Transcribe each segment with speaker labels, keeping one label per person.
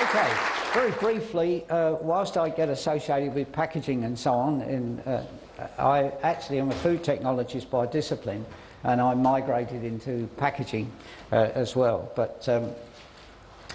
Speaker 1: Okay, very briefly, whilst I get associated with packaging and so on, I actually am a food technologist by discipline, and I migrated into packaging as well. But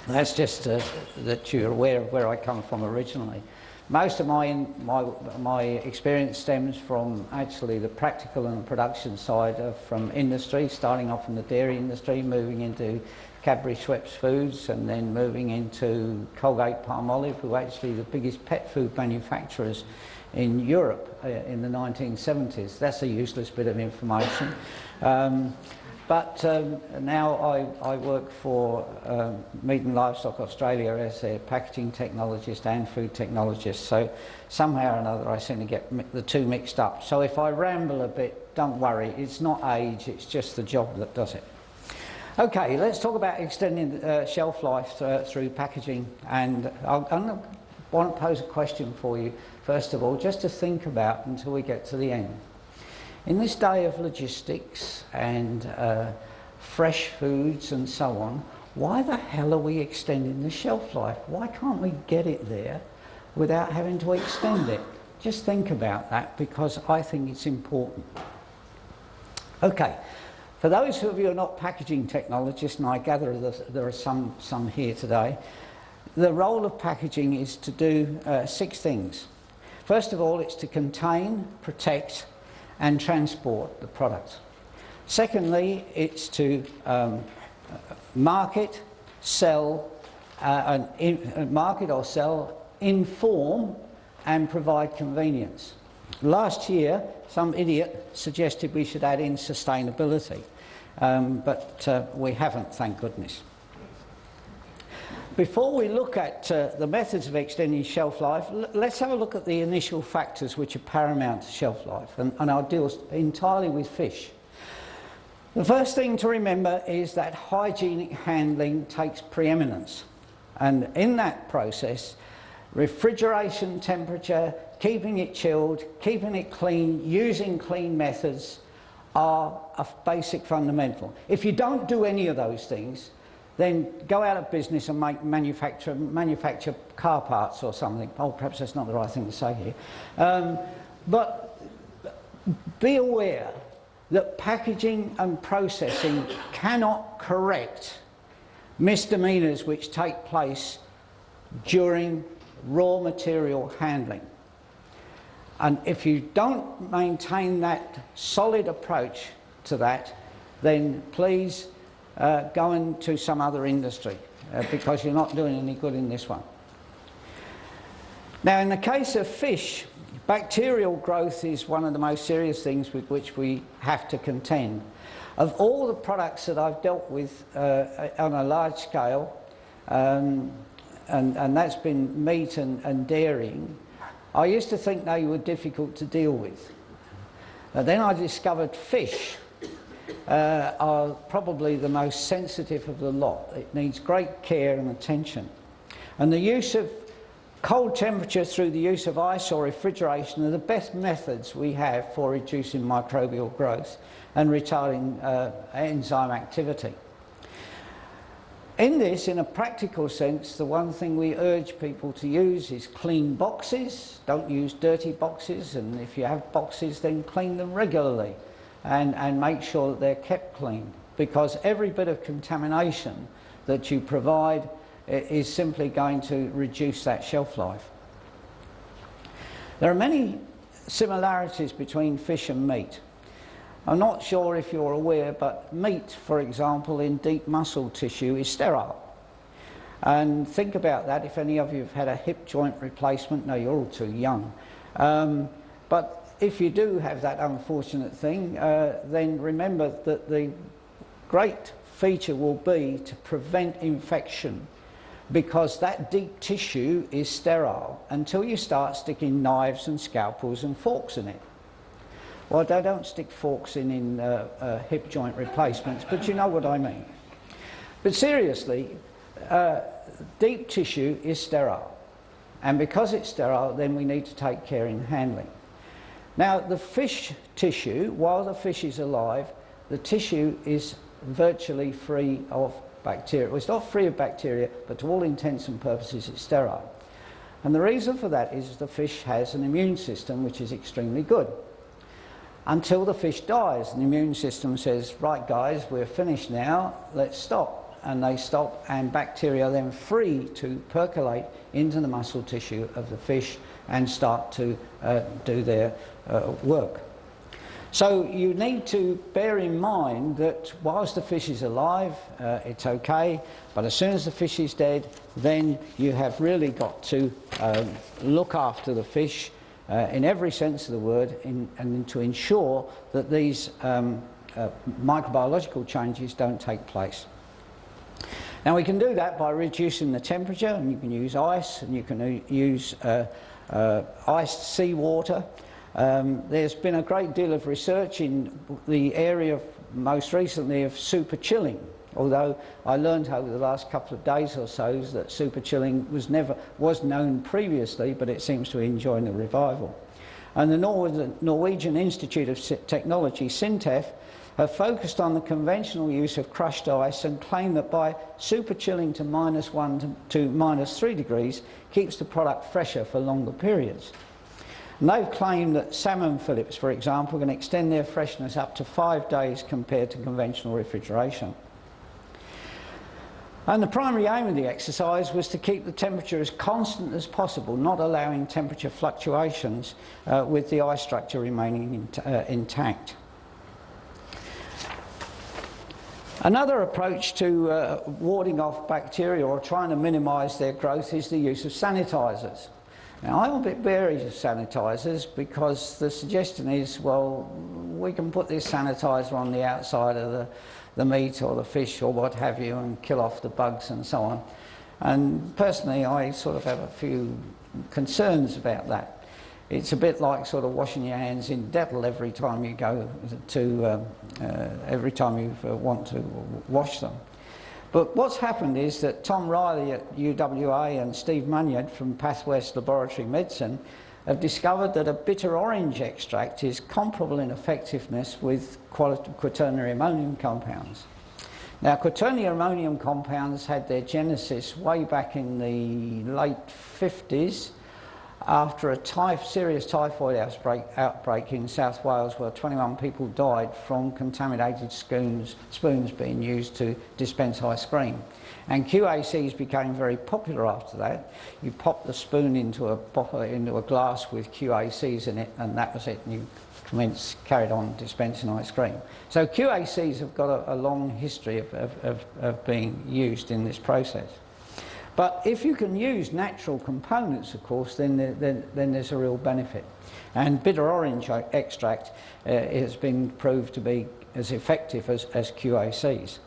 Speaker 1: that's just that you're aware of where I come from originally. Most of my experience stems from actually the practical and the production side from industry, starting off in the dairy industry, moving into Cadbury Schweppes Foods, and then moving into Colgate Palmolive, who are actually the biggest pet food manufacturers in Europe in the 1970s. That's a useless bit of information. But now I work for Meat and Livestock Australia as a packaging technologist and food technologist. So somehow or another I seem to get the two mixed up. So if I ramble a bit, don't worry, it's not age, it's just the job that does it. Okay, let's talk about extending shelf life through packaging. And I want to pose a question for you, first of all, just to think about until we get to the end. In this day of logistics and fresh foods and so on, why the hell are we extending the shelf life? Why can't we get it there without having to extend it? Just think about that, because I think it's important. Okay, for those of you who are not packaging technologists, and I gather there are some here today, the role of packaging is to do 6 things. First of all, it's to contain, protect, and transport the product. Secondly, it's to market, sell, market or sell, inform, and provide convenience. Last year, some idiot suggested we should add in sustainability, but we haven't, thank goodness. Before we look at the methods of extending shelf life, let's have a look at the initial factors which are paramount to shelf life, and I'll deal entirely with fish. The first thing to remember is that hygienic handling takes preeminence, and in that process, refrigeration temperature, keeping it chilled, keeping it clean, using clean methods are a basic fundamental. If you don't do any of those things, then go out of business and manufacture car parts or something. Oh, perhaps that's not the right thing to say here. But be aware that packaging and processing cannot correct misdemeanours which take place during raw material handling. And if you don't maintain that solid approach to that, then please go into some other industry, because you're not doing any good in this one. Now, in the case of fish, bacterial growth is one of the most serious things with which we have to contend. Of all the products that I've dealt with on a large scale, and that's been meat and dairying, I used to think they were difficult to deal with. Then I discovered fish are probably the most sensitive of the lot. It needs great care and attention. And the use of cold temperature through the use of ice or refrigeration are the best methods we have for reducing microbial growth and retarding enzyme activity. In this, in a practical sense, the one thing we urge people to use is clean boxes. Don't use dirty boxes, and if you have boxes, then clean them regularly. And make sure that they're kept clean, because every bit of contamination that you provide is simply going to reduce that shelf life. There are many similarities between fish and meat. I'm not sure if you're aware, but meat, for example, in deep muscle tissue is sterile. And think about that if any of you have had a hip joint replacement. No, you're all too young. But if you do have that unfortunate thing, then remember that the great feature will be to prevent infection, because that deep tissue is sterile until you start sticking knives and scalpels and forks in it. Well, they don't stick forks in hip joint replacements, but you know what I mean. But seriously, deep tissue is sterile, and because it's sterile, then we need to take care in handling. Now, the fish tissue, while the fish is alive, the tissue is virtually free of bacteria. Well, it's not free of bacteria, but to all intents and purposes it's sterile. And the reason for that is the fish has an immune system which is extremely good. Until the fish dies, and the immune system says, right guys, we're finished now, let's stop. And they stop, and bacteria are then free to percolate into the muscle tissue of the fish and start to do their work. So you need to bear in mind that whilst the fish is alive, it's okay, but as soon as the fish is dead, then you have really got to look after the fish in every sense of the word, and to ensure that these microbiological changes don't take place. Now we can do that by reducing the temperature, and you can use ice, and you can use iced seawater. There's been a great deal of research in the area most recently of super chilling, although I learned over the last couple of days or so that super chilling was known previously, but it seems to be enjoying a revival. And the Norwegian Institute of Technology, SINTEF, have focused on the conventional use of crushed ice and claim that by super chilling to -1 to -3 degrees keeps the product fresher for longer periods. And they've claimed that salmon fillets, for example, can extend their freshness up to 5 days compared to conventional refrigeration. And the primary aim of the exercise was to keep the temperature as constant as possible, not allowing temperature fluctuations with the ice structure remaining intact. Another approach to warding off bacteria or trying to minimise their growth is the use of sanitisers. Now, I'm a bit wary of sanitisers because the suggestion is, well, we can put this sanitiser on the outside of the meat or the fish or what have you and kill off the bugs and so on. And personally, I sort of have a few concerns about that. It's a bit like sort of washing your hands in Dettol every time you go to, every time you want to wash them. But what's happened is that Tom Riley at UWA and Steve Munyard from Pathwest Laboratory Medicine have discovered that a bitter orange extract is comparable in effectiveness with quaternary ammonium compounds. Now, quaternary ammonium compounds had their genesis way back in the late 50s after a serious typhoid outbreak in South Wales, where 21 people died from contaminated spoons being used to dispense ice cream. And QACs became very popular after that. You pop the spoon into a glass with QACs in it, and that was it, and you carried on dispensing ice cream. So QACs have got a long history of being used in this process. But if you can use natural components, of course, then there's a real benefit. And bitter orange extract has been proved to be as effective as QACs.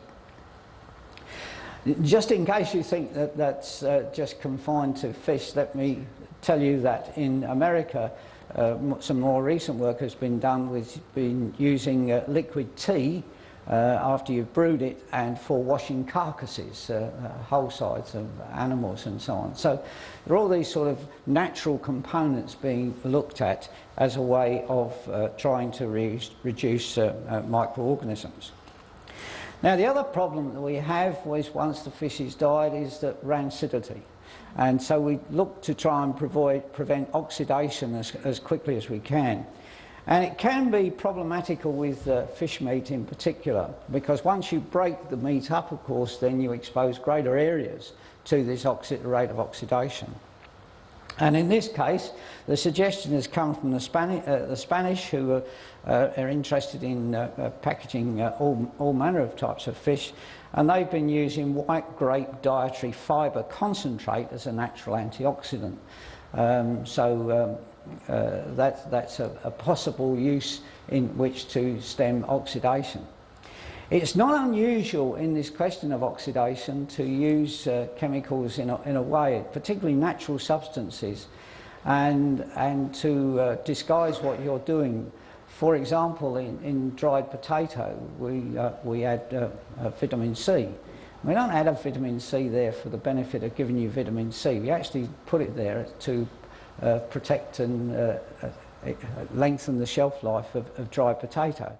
Speaker 1: Just in case you think that that's just confined to fish, let me tell you that in America, some more recent work has been done with using liquid tea after you've brewed it, and for washing carcasses, whole sides of animals and so on. So there are all these sort of natural components being looked at as a way of trying to reduce microorganisms. Now, the other problem that we have was, once the fish is died, is that rancidity. And so we look to try and prevent oxidation as quickly as we can. And it can be problematical with fish meat in particular, because once you break the meat up, of course, then you expose greater areas to this rate of oxidation. And in this case, the suggestion has come from the Spanish, who are interested in packaging all manner of types of fish, and they've been using white grape dietary fibre concentrate as a natural antioxidant. That's a possible use in which to stem oxidation. It's not unusual in this question of oxidation to use chemicals in a way, particularly natural substances, and to disguise what you're doing. For example, in dried potato, we add vitamin C. We don't add a vitamin C there for the benefit of giving you vitamin C. We actually put it there to protect and lengthen the shelf life of dried potato.